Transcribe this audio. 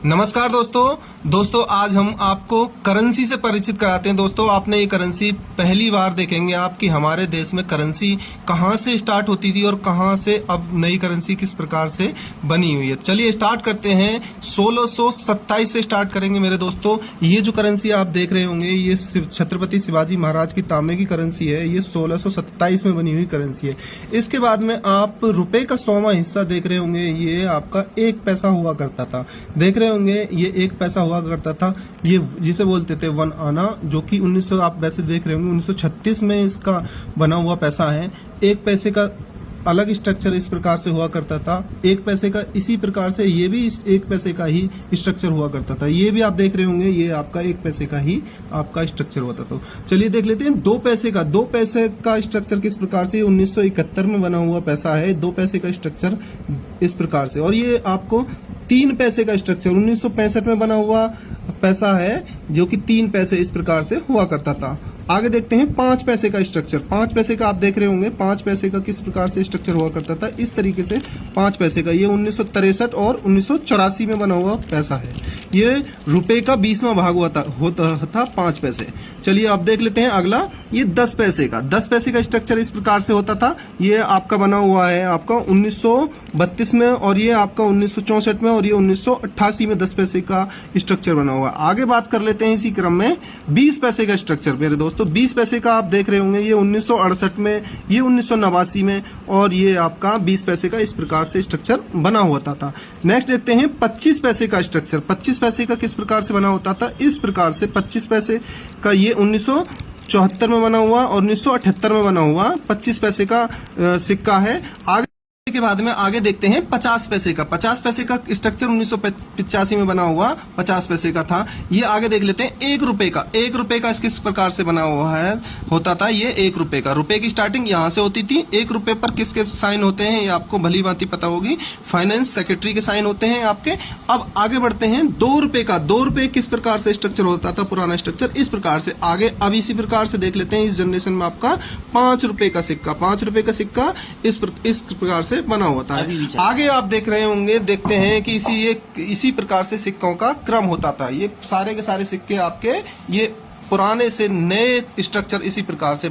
नमस्कार दोस्तों आज हम आपको करेंसी से परिचित कराते हैं। दोस्तों आपने ये करेंसी पहली बार देखेंगे आप कि हमारे देश में करेंसी कहां से स्टार्ट होती थी और कहां से अब नई करेंसी किस प्रकार से बनी हुई है। चलिए स्टार्ट करते हैं। 1627 से स्टार्ट करेंगे मेरे दोस्तों। ये जो करेंसी आप देख रहे होंगे ये छत्रपति शिवाजी महाराज की तांबे की करेंसी है। ये 1627 में बनी हुई करेंसी है। इसके बाद में आप रुपए का 100वां हिस्सा देख रहे होंगे। ये आपका 1 पैसा हुआ करता था। देख रहे होंगे ये 1 पैसा हुआ करता था। ये जिसे बोलते थे 1 आना, जो कि 1900 आप वैसे देख रहे होंगे 1936 में इसका बना हुआ पैसा है। 1 पैसे का अलग स्ट्रक्चर इस प्रकार से हुआ करता था। 1 पैसे का इसी प्रकार से ये भी 1 पैसे का ही स्ट्रक्चर हुआ करता था। ये भी आप देख रहे होंगे ये आपका 1 पैसे का ही आपका स्ट्रक्चर होता था। चलिए देख लेते हैं 2 पैसे का। 2 पैसे का स्ट्रक्चर किस प्रकार से 1971 में बना हुआ पैसा है। 2 पैसे का स्ट्रक्चर इस प्रकार से। और ये आपको 3 पैसे का स्ट्रक्चर 1965 में बना हुआ पैसा है, जो कि 3 पैसे इस प्रकार से हुआ करता था। आगे देखते हैं 5 पैसे का स्ट्रक्चर। 5 पैसे का आप देख रहे होंगे 5 पैसे का किस प्रकार से स्ट्रक्चर हुआ करता था। इस तरीके से 5 पैसे का ये 1963 और 1984 में बना हुआ पैसा है। ये रुपए का 20वां भाग होता था 5 पैसे। चलिए आप देख लेते हैं अगला ये 10 पैसे का। 10 पैसे का स्ट्रक्चर इस प्रकार से होता था। ये आपका बना हुआ है आपका 1932 में और ये आपका 1964 में और ये 1988 में 10 पैसे का स्ट्रक्चर बना हुआ है। आगे बात कर लेते हैं इसी क्रम में 20 पैसे का स्ट्रक्चर मेरे दोस्तों। 20 पैसे का आप देख रहे होंगे ये 1968 में, ये 1989 में और ये आपका 20 पैसे का इस प्रकार से स्ट्रक्चर बना होता था। नेक्स्ट देखते हैं 25 पैसे का स्ट्रक्चर। 25 पैसे का किस प्रकार से बना होता था। इस प्रकार से 25 पैसे का ये 1974 में बना हुआ और 1978 में बना हुआ 25 पैसे का सिक्का है। आगे के बाद में आगे देखते हैं 50 पैसे का। 50 पैसे का स्ट्रक्चर 1985 में बना हुआ 50 पैसे का था। ये आगे देख लेते हैं 1 रुपए का। 1 रुपए का किस प्रकार से बना हुआ है होता था। ये 1 रुपए का। रुपए की स्टार्टिंग यहां से होती थी। 1 रुपए पर किसके साइन होते हैं ये आपको भली भांति पता होगी। फाइनेंस सेक्रेटरी के साइन होते हैं आपके। अब आगे बढ़ते हैं 2 रुपए का। 2 रुपए किस प्रकार से स्ट्रक्चर होता था पुराना स्ट्रक्चर इस प्रकार से। आगे अब इसी प्रकार से देख लेते हैं इस जनरेशन में आपका 5 रुपए का सिक्का। 5 रुपए का सिक्का इस प्रकार से बना होता है। आगे आप देख रहे होंगे, देखते हैं कि इसी प्रकार से सिक्कों का क्रम होता था। ये सारे के सारे सिक्के आपके ये पुराने से नए स्ट्रक्चर इसी प्रकार से